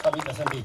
Fabita Santi.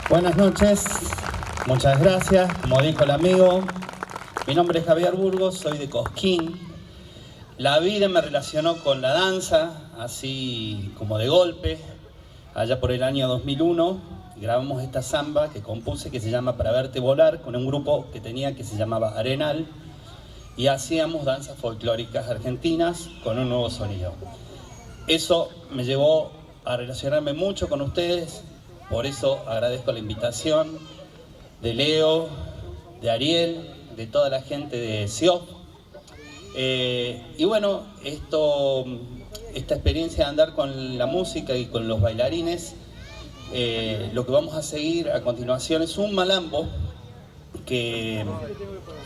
Buenas noches, muchas gracias. Como dijo el amigo, mi nombre es Javier Burgos, soy de Cosquín. La vida me relacionó con la danza, así como de golpe. Allá por el año 2001 grabamos esta samba que compuse, que se llama Para Verte Volar, con un grupo que tenía que se llamaba Arenal, y hacíamos danzas folclóricas argentinas con un nuevo sonido. Eso me llevó a relacionarme mucho con ustedes. Por eso agradezco la invitación de Leo, de Ariel, de toda la gente de SIOP. Y bueno, esta experiencia de andar con la música y con los bailarines, lo que vamos a seguir a continuación es un malambo que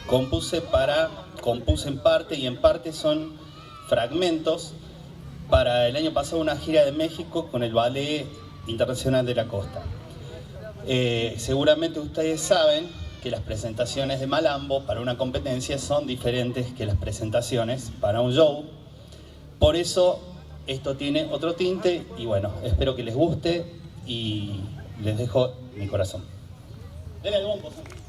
compuse en parte, y en parte son fragmentos para el año pasado una gira de México con el Ballet Internacional de la Costa. Seguramente ustedes saben que las presentaciones de Malambo para una competencia son diferentes que las presentaciones para un show. Por eso esto tiene otro tinte y bueno, espero que les guste y les dejo mi corazón. Denle el bombo, Santi.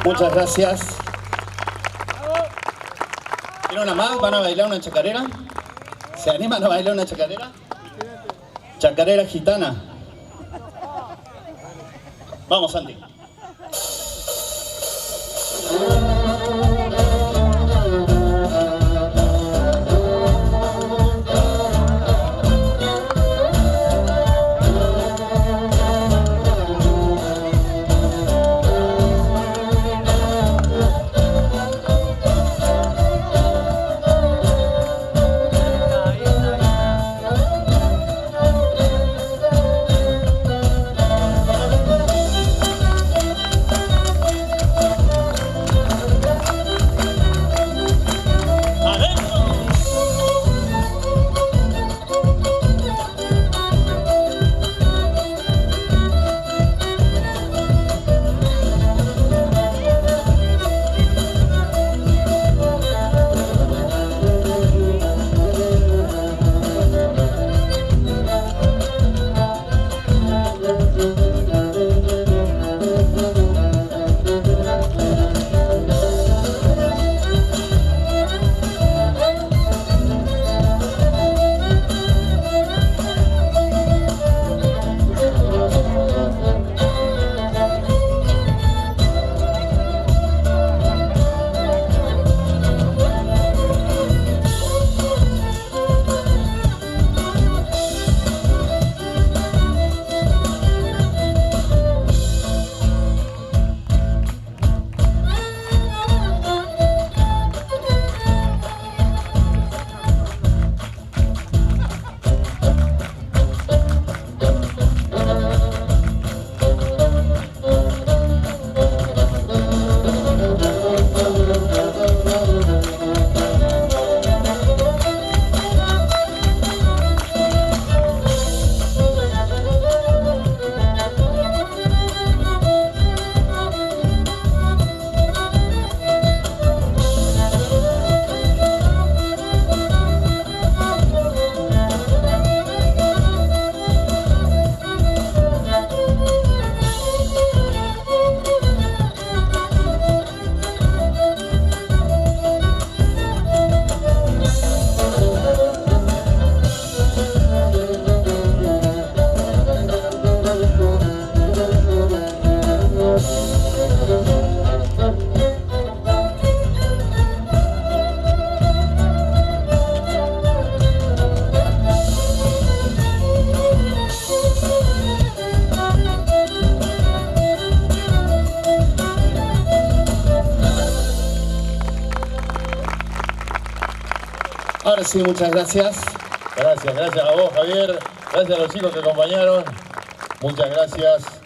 Muchas gracias. ¿Tiene una más? ¿Van a bailar una chacarera? ¿Se animan a bailar una chacarera? Chacarera gitana. Vamos, Santi. Ahora sí, muchas gracias. Gracias a vos, Javier. Gracias a los chicos que acompañaron. Muchas gracias.